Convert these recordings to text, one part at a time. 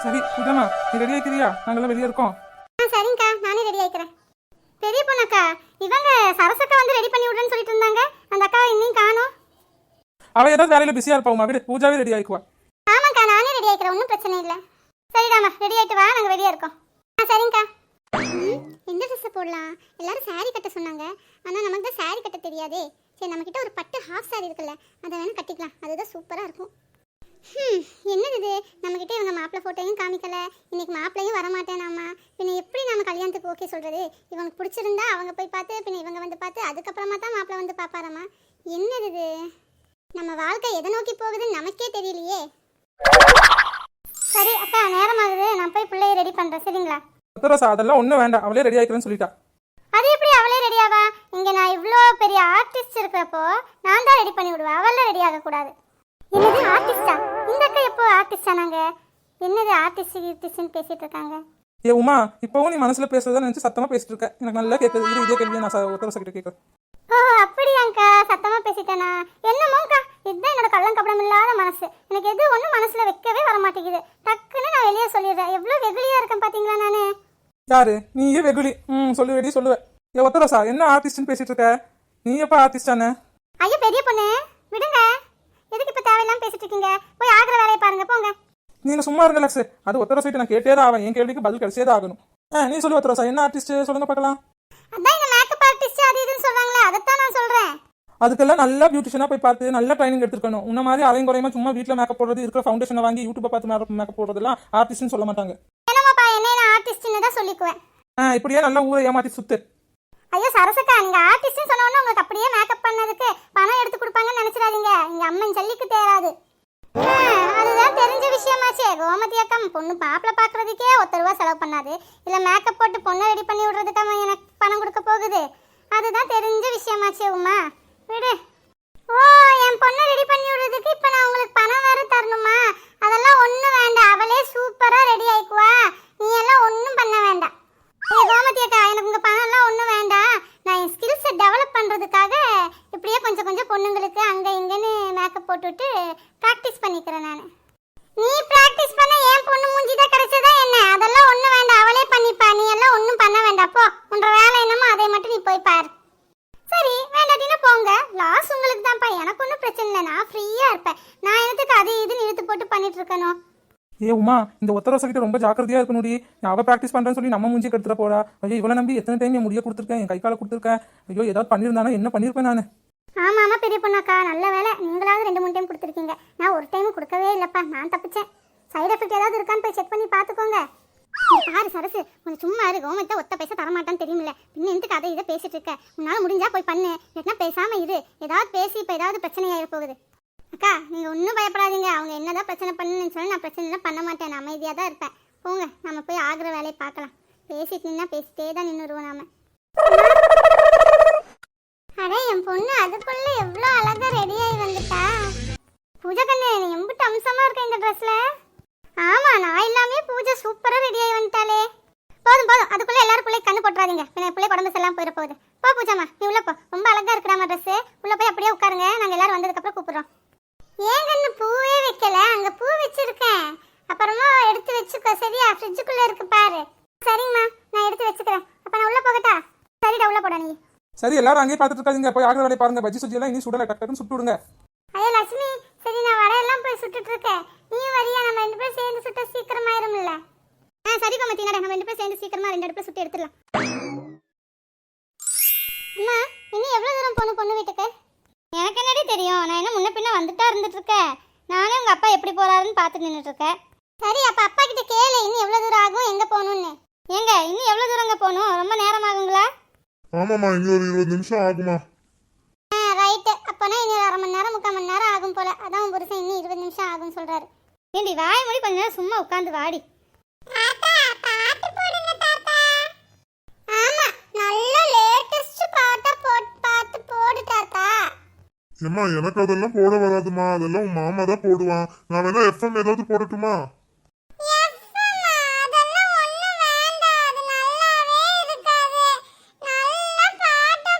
சரி பூஜாமா, நீ ரெடி ஆயிக்கிறியா? நாங்கெல்லாம் வெளியே இருக்கோம். சரிங்கக்கா, நானே ரெடி ஆயிக்கிறேன். பெரிய பொண்ணக்கா, இவங்க சரசக்கா வந்து ரெடி பண்ணி விடுறேன்னு சொல்லிட்டு இருந்தாங்க. அந்த அக்கா இன்னும் காணோம். அவ ஏதாவது வேலையில பிஸியா இருப்பாவுமா, விடு, பூஜாவே ரெடி ஆயிக்குவா. ஆமாக்கா, நானே ரெடி ஆயிக்கிறேன், ஒன்றும் பிரச்சனை இல்லை. சரிடாமா, ரெடி ஆயிட்டு வா, நாங்கள் வெளியே இருக்கோம். சரிங்கக்கா. எந்த ட்ரெஸ் போடலாம்? எல்லாரும் சாரி கட்ட சொன்னாங்க. ஆனால் நமக்கு தான் சாரி கட்ட தெரியாதே. சரி, நம்மக்கிட்ட ஒரு பட்டு ஹாஃப் சாரி இருக்குல்ல, அதை வேணால் கட்டிக்கலாம். அதுதான் சூப்பராக இருக்கும். என்னது இது, நம்மக்கிட்ட இவங்க மாப்பிள்ளை ஃபோட்டோயும் காமிக்கல. இன்னைக்கு மாப்பிள்ளையும் வரமாட்டேனாமா. பின்ன எப்படி நம்ம கல்யாணத்துக்கு ஓகே சொல்கிறது? இவங்களுக்கு பிடிச்சிருந்தா அவங்க போய் பார்த்து, பின்ன இவங்க வந்து பார்த்து, அதுக்கப்புறமா தான் மாப்பிள்ளை வந்து பார்ப்பாராமா. என்னது இது, நம்ம வாழ்க்கை எதை நோக்கி போகுதுன்னு நமக்கே தெரியலையே. சரி அக்கா, நேரமாகுது, நான் போய் பிள்ளைய ரெடி பண்ணுறேன். சரிங்களா? அதெல்லாம் ஒன்றும் வேண்டாம், அவளே ரெடி ஆயிக்கிறேன்னு சொல்லிட்டா. அது எப்படி அவளே ரெடியாவா? இங்கே நான் இவ்வளோ பெரிய ஆர்டிஸ்ட் இருக்கிறப்போ நான் தான் ரெடி பண்ணி விடுவேன், அவளே ரெடி ஆகக்கூடாது. என்னது ஆர்டிஸ்டா? இந்த அக்கா எப்போ ஆர்டிஸ்டா? நாங்கள் என்னது ஆர்டிஸ்ட்னு பேசிட்டு இருக்காங்க. ஏ உமா, இப்போவும் நீ மனசுல பேசுறதா நினைச்சு சத்தமா பேசிட்டு இருக்க. எனக்கு நல்லா கேட்குது. இதே கேள்வியை நான் ஒருத்தர் கிட்ட கேட்குறேன். ஓ அப்படியாங்க்கா, சத்தமா பேசிட்டேனா? என்னமோங்க்கா, இதுதான் என்னோட கள்ளம் கப்படம் இல்லாத மனசு. எனக்கு எது ஒன்றும் மனசுல வைக்கவே வர மாட்டேங்குது. டக்குன்னு நான் வெளியே சொல்லிடுறேன். எவ்வளோ வெகுளியா இருக்கேன் பார்த்தீங்களா நான்? யாரு நீயே வெகுளி? சொல்லுவேடி சொல்லுவேன். ஏ ஒத்தரசா, என்ன ஆர்டிஸ்ட்னு பேசிட்டு இருக்க? நீ எப்போ ஆர்டிஸ்டானே? ஐயோ பெரிய பொண்ணு, விடுங்க. எதுக்கு இப்போ தேவையில்லாம பேசிட்டு இருக்கீங்க? போய் ஆகிற வேலையை பாருங்க, போங்க. நீங்க சும்மா இருங்க லக்ஸ். அது ஒத்தர சைட்டு நான் கேட்டே தான் ஆவேன். என் கேள்விக்கு பதில் கிடைச்சே தான் ஆகணும். நீ சொல்லு ஒத்தரசா, என்ன ஆர்டிஸ்ட் சொல்லுங்க பார்க்கலாம். அதான் இந்த மேக்கப் ஆர்டிஸ்ட் அது இதுன்னு சொல்றாங்களே, அதைத்தான் நான் சொல்றேன். அதுக்கெல்லாம் நல்லா பியூட்டிஷனா போய் பார்த்து நல்லா ட்ரைனிங் எடுத்துக்கணும். உன்ன மாதிரி அரையும் குறையுமா சும்மா வீட்டில் மேக்கப் போடுறது, இருக்கிற ஃபவுண்டேஷனை வாங்கி யூடியூப்பை பார்த்து மேக்கப் போடுறதுலாம் ஆர்டிஸ்ட்னு சொல்ல மாட்டாங்க. என்னமாப்பா, என்ன ஆர்டிஸ்ட்னு தான் சொல்லிக்குவேன். இப்படியே நல்லா ஊரை ஏமாத்தி சுத்து. ஐயோ சரசக்கா, நீங்க ஆர்டிஸ்ட்னு சொன்ன உடனே உங்களுக்கு அப்படியே மேக்கப் பண்ணதுக்கு பணம் எடுத்து கொடுப்பாங்கன்னு நினைச்சிடாதீங்க. இங்க அம்மன் ஜல்லிக்கு தேராது. அதுதான் தெரிஞ்ச விஷயமாச்சே. கோமதி அக்கா பொண்ணு மாப்பிள்ள பாக்குறதுக்கே ₹1 செலவு பண்ணாது. இல்ல மேக்கப் போட்டு பொண்ணை ரெடி பண்ணி விடுறதுக்கு அவன் எனக்கு பணம் கொடுக்க போகுது. அதுதான் தெரிஞ்ச விஷயமாச்சே. உமா விடு. ஓ, என் பொண்ணை ரெடி பண்ணி விடுறதுக்கு இப்ப நான் உங்களுக்கு பணம் வேற தரணுமா? அதெல்லாம் ஒண்ணும் வேண்டாம், அவளே சூப்பரா ரெடி ஆயிக்குவா. நீ எல்லாம் ஒன்றும் பண்ண வேண்டாம். கோமதி அக்கா, எனக்கு உங்க பணம் எல்லாம் ஒன்றும் வேண்டாம். நான் என் ஸ்கில்ஸை டெவலப் பண்ணுறதுக்காக இப்படியே கொஞ்சம் கொஞ்சம் பொண்ணுங்களுக்கு அங்கே இங்கேன்னு மேக்கப் போட்டுவிட்டு ப்ராக்டிஸ் பண்ணிக்கிறேன் நான். நீ ப்ராக்டிஸ் பண்ண என் பொண்ணு மூஞ்சி தான் கிடைச்சதா என்ன? அதெல்லாம் ஒன்றும் வேண்டாம், அவளே பண்ணிப்பா. நீ எல்லாம் ஒன்றும் பண்ண வேண்டாம். போ, உன்ற வேலை என்னமோ அதை மட்டும் நீ போய் பாரு. சரி, வேண்டாட்டினா போங்க. லாஸ் உங்களுக்கு தான்ப்பா, எனக்கு ஒன்றும் பிரச்சனை இல்லை. நான் ஃப்ரீயாக இருப்பேன். நான் எனக்கு அது இதுன்னு இழுத்து போட்டு பண்ணிட்டு இருக்கணும். ஏ உமா, இந்த ஒத்தரசா கிட்ட ரொம்ப ஜாக்கிரதையா இருக்கணும்டி. அவ ப்ராக்டிஸ் பண்றேன்னு சொல்லி நம்ம மூஞ்சி கெடுத்துட போறா. ஐயோ, இவளை நம்பி எத்தனை டைம் என் முடிய கொடுத்துருக்கேன், என் கை காலை கொடுத்துருக்கேன். ஐயோ, ஏதாவது பண்ணியிருந்தானா என்ன பண்ணியிருப்பேன் நான். ஆமா ஆமா பெரிய பொண்ணாக்கா, நல்ல வேலை நீங்களாவது 2-3 டைம் கொடுத்துருக்கீங்க. நான் ஒரு டைம் கொடுக்கவே இல்லைப்பா, நான் தப்பிச்சேன். சைடு எஃபெக்ட் ஏதாவது இருக்கான்னு போய் செக் பண்ணி பார்த்துக்கோங்க. பாரு சரசு, கொஞ்சம் சும்மா இரு. கவர்மெண்ட்டை ஒத்த பைசா தரமாட்டான்னு தெரியுமில்ல, பின்ன எந்த கதை இதை பேசிட்டு இருக்க? உன்னால முடிஞ்சா போய் பண்ணு, இல்லைன்னா பேசாம இரு. ஏதாவது பேசி இப்போ ஏதாவது பிரச்சனையாயிட போகுது. அக்கா, நீங்க ஒன்றும் பயப்படாதீங்க. அவங்க என்னதான் பிரச்சனை பண்ணுன்னு சொல்லி நான் பிரச்சனை பண்ண மாட்டேன். நான் அமைதியாக தான் இருப்பேன். போங்க, நம்ம போய் ஆகிற வேலையை பார்க்கலாம். பேசிட்டு நின்னா பேசிட்டே தான் நின்றுடுவோம் நாம. அட, என் பொண்ணு அதுக்குள்ள எவ்வளோ அழகா ரெடியாகி வந்துட்டா. பூஜை கண்ணு, எம்பிட்டு அம்சமா இருக்க இந்த ட்ரெஸ்ல. ஆமா, நான் இல்லாமே பூஜை சூப்பரா ரெடியாகி வந்துட்டாலே. போதும் போதும், அதுக்குள்ள எல்லாரும் பிள்ளை கண்ணு போட்டுறாதீங்க. பின்ன பிள்ளை உடம்பு எல்லாம் போயிட போகுது. போ பூஜாமா, நீ உள்ள போ. ரொம்ப அழகா இருக்கிறாமா ட்ரெஸ். உள்ள போய் அப்படியே உட்காருங்க, நாங்கள் எல்லாரும் வந்ததுக்கப்புறம் கூப்பிடுறோம். ஏன் கண்ணு பூவே வைக்கல? அங்க பூ வச்சிருக்கேன், அப்புறமா எடுத்து வச்சுக்கோ. சரியா? ஃப்ரிட்ஜுக்குள்ள இருக்கு பாரு. சரிங்கம்மா, நான் எடுத்து வச்சுக்கிறேன். அப்ப நான் உள்ள போகட்டா? சரிடா, உள்ள போடா நீ. சரி, எல்லாரும் அங்கேயே பார்த்துட்டு இருக்காதீங்க, போய் ஆகிற வேலையை பாருங்க. பஜ்ஜி சுஜி எல்லாம் இனி சுடலை, டக்குன்னு சுட்டு விடுங்க. ஐயோ லட்சுமி, சரி நான் வரையெல்லாம் போய் சுட்டுட்டு இருக்கேன். நீயும் வரியா? நம்ம 2 பேரும் சேர்ந்து சுட்ட சீக்கிரமாயிரும்ல. சரி கோமதி, நம்ம 2 பேரும் சேர்ந்து சீக்கிரமா 2 அடுப்புல சுட்டு எடுத்துடலாம். அம்மா, இன்னும் எவ்வளவு தூரம் போகணும் பொண்ணு வீட்டுக்கு? எனக்கு என்னடி தெரியும், நான் என்ன முன்ன பின்ன வந்துட்டா இருந்துட்டு இருக்கேன். நானே உங்க அப்பா எப்படி போறாருன்னு பார்த்து நின்றுட்டு இருக்கேன். சரி, அப்ப அப்பா கிட்ட கேளு, இன்னும் எவ்வளவு தூரம் ஆகும், எங்க போகணும்னு. ஏங்க, இன்னும் எவ்வளவு தூரங்க போகணும்? ரொம்ப நேரம் ஆகுங்களா? ஆமாம்மா, இன்னும் ஒரு 20 நிமிஷம் ஆகுமா? ரைட்டு. அப்போனா இன்னும் 1/2 மணி நேரம் 3/4 மணி நேரம் ஆகும் போல. அதான் உன் புருஷன் இன்னும் 20 நிமிஷம் ஆகும்னு சொல்றாரு. ஏண்டி வாய் மூடி கொஞ்ச நேரம் சும்மா உட்காந்து வாடி. ஆமா, நல்ல லேட்டஸ்ட் பாட்டா பார்த்து போடு தாத்தா. ஏம்மா, எனக்கு அதெல்லாம் போட வராதுமா. அதெல்லாம் உன் மாமா தான் போடுவான். நான் வேணா எஃப்எம் ஏதாவது போடட்டுமா?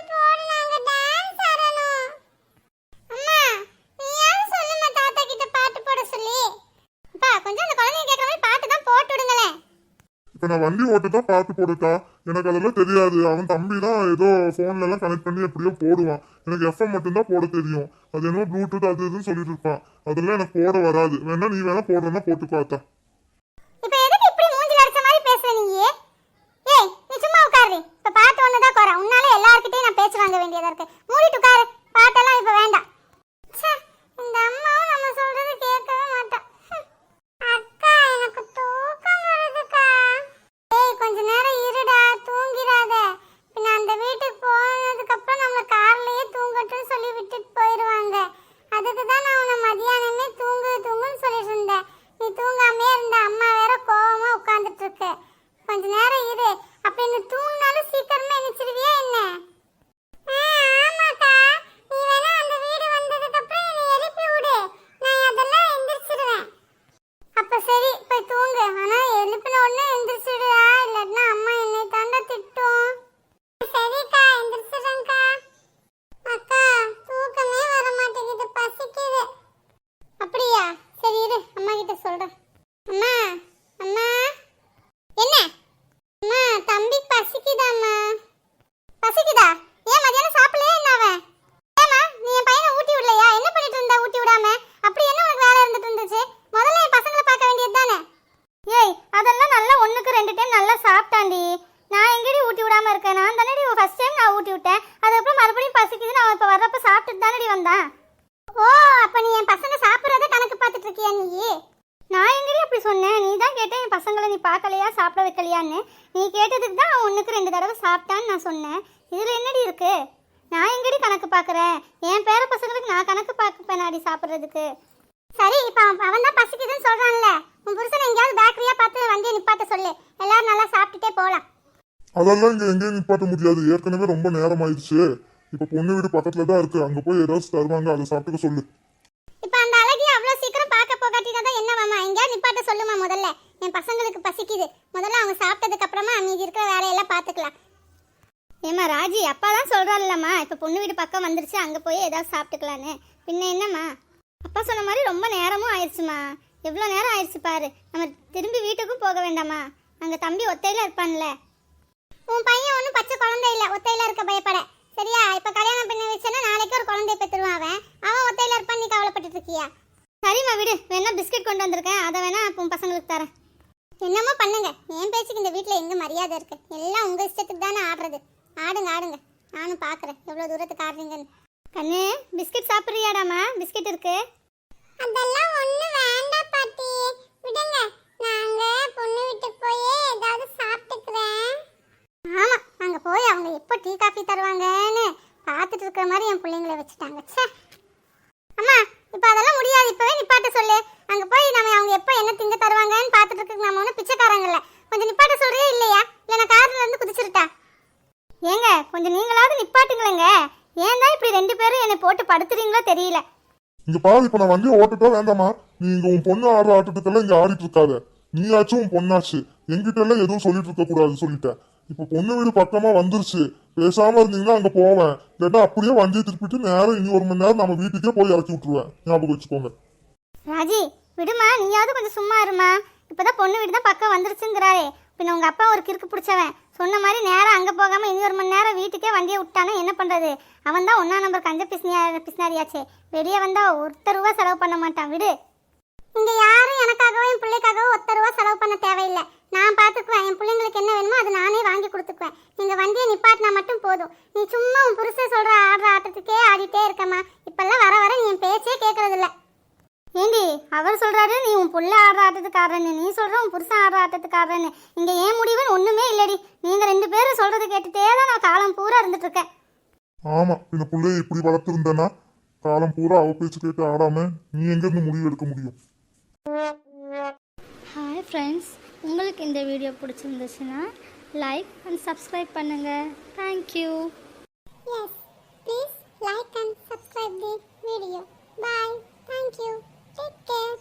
கொஞ்சம் அந்த குழந்தைங்க கேட்குற மாதிரி பாட்டு தான் இப்ப நான் வண்டி ஓட்டு தான் பார்த்து போடுக்கா. எனக்கு அதெல்லாம் தெரியாது. அவன் தம்பி தான் ஏதோ போன்ல எல்லாம் கனெக்ட் பண்ணி எப்படியோ போடுவான். எனக்கு எஃப்எம் மட்டும் தான் போட தெரியும். அது என்னமோ ப்ளூடூத் அது இதுன்னு சொல்லிட்டு இருப்பான். அதெல்லாம் எனக்கு போட வராது. வேணா நீ வேணா போடுறதா போட்டு பார்த்தா. இப்போ எதுக்கு இப்படி மூஞ்சில அடிச்ச மாதிரி பேசுற நீ? ஏய் நீ சும்மா உட்காரு. இப்ப பாட்டு ஒண்ணுதான் குறை. உன்னால எல்லார்கிட்டயும் நான் பேச்சு வாங்க வேண்டியதா இருக்கு. மூடிட்டு உட்காரு. பாட்டெல்லாம் இப்ப வேண்டாம். ச்சே, இந்த அம்மாவும் நம்ம சொல்றது கேட்கவே மாட்டா. அக்கா எனக்கு தூக்கம் வருதுக்கா. ஏய் கொஞ்ச நேரம் இருடா, தூங்கிராத. பின்ன அந்த வீட்டுக்கு போனதுக்கு அப்புறம் நம்ம கார்லயே தூங்கட்டும்னு சொல்லி விட்டுட்டு போயிடுவாங்க. அதுக்கு தான் நான் உன்னை மதியானமே தூங்குன்னு சொல்லிட்டு இருந்தேன். நீ தூங்காமே இருந்த. அம்மா வேற கோவமா உட்கார்ந்துட்டு இருக்கு. கொஞ்ச நேரம் இரு. அப்ப நீ தூங்கினாலும் சீக்கிரமா எந்திரிச்சிடுவியா என்ன? ஆமாக்கா, நீ வேணா அந்த வீடு வந்ததுக்கு அப்புறம் என்னை எழுப்பி விடு. நான் அதெல்லாம் எந்திரிச்சிடுவேன். அப்ப சரி போய் தூங்கு. ஆனா எழுப்பின உடனே எந்திரிச்சிடுடா, இல்லாட்டினா அம்மா என்னை தாண்டா திட்டும். சரிக்கா, எந்திரிச்சிடுறேன்க்கா. அக்கா தூக்கமே வர மாட்டேங்குது, பசிக்குது. அப்படியா? சரி இரு, அம்மா கிட்ட சொல்றேன். அம்மா அம்மா என்ன? அம்மா தம்பி பசிக்குதாம்மா. பசிக்குதா? ஏன் மதியானம் சாப்பிடலையா என்ன அவன்? ஏமா நீ என் பையனை ஊட்டி விடலையா? என்ன பண்ணிட்டு இருந்த ஊட்டி விடாம? அப்படி என்ன உனக்கு வேலை இருந்துட்டு இருந்துச்சு? முதல்ல என் பசங்களை பார்க்க வேண்டியது தானே? ஏய் அதெல்லாம் நல்லா 1க்கு 2 டைம் நல்லா சாப்பிட்டாண்டி. நான் எங்கடி ஊட்டி விடாம இருக்கேன்? நான் தானடி ஃபர்ஸ்ட் டைம் நான் ஊட்டி விட்டேன். அதுக்கப்புறம் மறுபடியும் பசிக்குதுன்னு அவன் இப்போ வர்றப்ப சாப்பிட்டுட்டு தானடி வந்தான். ஓ அப்ப நீ என் பசங்க சாப்பிட்றத கணக்கு பார்த்துட்டு இருக்கியா நீ? நான் எங்கடி அப்படி சொன்னேன்? நீ தான் கேட்டேன் என் பசங்களை நீ பார்க்கலையா, சாப்பிட வைக்கலையான்னு. நீ கேட்டதுக்கு தான் அவன் 1க்கு 2 தடவை சாப்பிட்டான்னு நான் சொன்னேன். இதில் என்னடி இருக்கு? நான் எங்கடி கணக்கு பார்க்குறேன்? என் பேர பசங்களுக்கு நான் கணக்கு பார்ப்பேன் நாடி சாப்பிட்றதுக்கு. சரி இப்போ அவன் தான் பசிக்குதுன்னு சொல்கிறான்ல, உன் புருஷனை எங்கேயாவது பேக்கரியாக பார்த்து வண்டியை நிப்பாட்ட சொல்லு. எல்லாரும் நல்லா சாப்பிட்டுட்டே போகலாம். அதெல்லாம் இங்க எங்கேயும் நிப்பாட்ட முடியாது. ஏற்கனவே ரொம்ப நேரம் ஆயிடுச்சு. இப்ப பொண்ணு வீடு பக்கத்துல தான் இருக்கு. அங்க போய் ஏதாச்சும் தருவாங்க, அதை சாப்பிட்டுக்க சொல்லு. இப்போ அந்த அழகிய அவ்வளோ சீக்கிரம் பார்க்க போகாட்டினா தான் என்னவாமா? எங்கேயாவது நிப்பாட்ட சொல்லுமா முதல்ல. என் பசங்களுக்கு பசிக்குது. முதல்ல அவங்க சாப்பிட்டதுக்கு அப்புறமா மீதி இருக்கிற வேலையெல்லாம் பார்த்துக்கலாம். ஏமா ராஜி, அப்பா தான் சொல்கிறாருல்லம்மா இப்போ பொண்ணு வீடு பக்கம் வந்துருச்சு, அங்கே போய் ஏதாவது சாப்பிட்டுக்கலான்னு. பின்ன என்னம்மா? அப்பா சொன்ன மாதிரி ரொம்ப நேரமும் ஆயிடுச்சுமா. எவ்வளோ நேரம் ஆயிடுச்சு பாரு. நம்ம திரும்பி வீட்டுக்கும் போக வேண்டாமா? அங்கே தம்பி ஒத்தையில் இருப்பான்ல. உன் பையன் ஒன்றும் பச்சை குழந்தை இல்லை ஒத்தையில் இருக்க பயப்பட. சரியா? இப்போ கல்யாணம் பண்ணி வச்சேன்னா நாளைக்கு ஒரு குழந்தைய பெற்றுருவான். அவன் ஒத்தையில் இருப்பான், நீ கவலைப்பட்டு இருக்கியா? சரிம்மா விடு. வேணா பிஸ்கட் கொண்டு வந்திருக்கேன், அதை வேணா உன் பசங்களுக்கு தரேன். என்னமோ பண்ணுங்க. என் பேச்சுக்கு இந்த வீட்டில் எங்கே மரியாதை இருக்கு? எல்லாம் உங்கள் இஷ்டத்துக்கு தானே ஆடுறது. ஆடுங்க ஆடுங்க, நானும் பார்க்குறேன் எவ்வளோ தூரத்துக்கு ஆடுறீங்கன்னு. கண்ணு பிஸ்கட் சாப்பிட்றியாடாமா? பிஸ்கட் இருக்கு. அதெல்லாம் ஒன்றும் வேண்டாம் பாட்டி, விடுங்க. நாங்கள் பொண்ணு வீட்டுக்கு போய் ஏதாவது சாப்பிட்டுக்கிறேன். ஆமாம், நாங்கள் போய் அவங்க எப்போ டீ காஃபி தருவாங்கன்னு பார்த்துட்டு இருக்கிற மாதிரி என் பிள்ளைங்களை வச்சுட்டாங்க. சே அம்மா, இப்போ அதெல்லாம் முடியாது. இப்போவே நிப்பாட்ட சொல்லு. அங்கே போய் நம்ம அவங்க எப்போ என்ன திங்க தருவாங்கன்னு பார்த்துட்டு இருக்கு. நம்ம ஒன்றும் பிச்சைக்காரங்கல்ல. கொஞ்சம் நிப்பாட்ட சொல்றியா இல்லையா? இல்லை நான் காரில் இருந்து குதிச்சிருட்டா? ஏங்க கொஞ்சம் நீங்களாவது நிப்பாட்டுங்களேங்க. ஏன் தான் இப்படி 2 பேரும் என்னை போட்டு படுத்துறீங்களோ தெரியல. இங்க பாரு, இப்ப நான் வண்டியை ஓட்டட்டா வேண்டாமா? நீ இங்க உன் பொண்ணு ஆடுற ஆட்டத்துக்கெல்லாம் இங்க ஆடிட்டு இருக்காத. நீயாச்சும் உன் பொண்ணாச்சு. என்கிட்ட எல்லாம் எதுவும் சொல்லிட்டு இருக்க கூடாது சொல்லிட்டேன். இப்ப பொண்ணு வீடு பக்கமா வந்துருச்சு. பேசாம இருந்தீங்கன்னா அங்க போவேன். இல்லைன்னா அப்படியே வண்டியை திருப்பிட்டு நேரம் இனி 1 மணி நேரம் நம்ம வீட்டுக்கே போய் இறக்கி விட்டுருவேன். ஞாபகம் வச்சுக்கோங்க. ராஜி விடுமா, நீயாவது கொஞ்சம் சும்மா இருமா. இப்பதான் பொண்ணு வீடு தான் பக்கம் வந்துருச்சுங்கிறாரே. பின்ன உங்க அப்பா ஒரு கிறுக்கு பிடிச்சவன். சொன்ன மாதிரி நேரம் அங்கே போகாமல் இனி 1 மணி நேரம் வீட்டுக்கே வண்டியை விட்டானா என்ன பண்ணுறது? அவன் தான் 1ஆம் நம்பர் கஞ்ச பிஸ்னாரியாச்சே. வெளியே வந்தால் 1 ரூபா செலவு பண்ண மாட்டான். விடு. இங்கே யாரும் எனக்காகவும் என் பிள்ளைக்காகவும் 1 ரூபா செலவு பண்ண தேவையில்லை. நான் பார்த்துக்குவேன். என் பிள்ளைங்களுக்கு என்ன வேணுமோ அதை நானே வாங்கி கொடுத்துக்குவேன். நீங்கள் வண்டியை நிப்பாட்டினா மட்டும் போதும். நீ சும்மா உன் புருஷன் சொல்கிற ஆடுற ஆட்டத்துக்கே ஆடிட்டே இருக்கம்மா. இப்போல்லாம் வர வர நீ என் பேச்சே கேட்கறதில்ல. ஏண்டி அவர் சொல்றாரு நீ உன் புள்ள ஆடுற ஆட்டத்துக்காரன்னு, நீ சொல்ற உன் புருஷன் ஆடுற ஆட்டத்துக்காரன்னு. இங்க ஏன் முடிவுன்னு ஒண்ணுமே இல்லடி. நீங்க 2 பேரும் சொல்றது கேட்டுட்டே தான் நான் காலம் பூரா இருந்துட்டு இருக்கேன். ஆமா, இந்த பிள்ளைய இப்படி வளர்த்துருந்தேன்னா காலம் பூரா அவ பேச்சு கேட்டு ஆடாம நீ எங்க இருந்து முடிவு எடுக்க முடியும்? ஹாய் ஃப்ரெண்ட்ஸ், உங்களுக்கு இந்த வீடியோ பிடிச்சிருந்துச்சுன்னா லைக் அண்ட் சப்ஸ்கிரைப் பண்ணுங்க. Thank you. Yes, please like and subscribe the video. Bye. Thank you. Take care.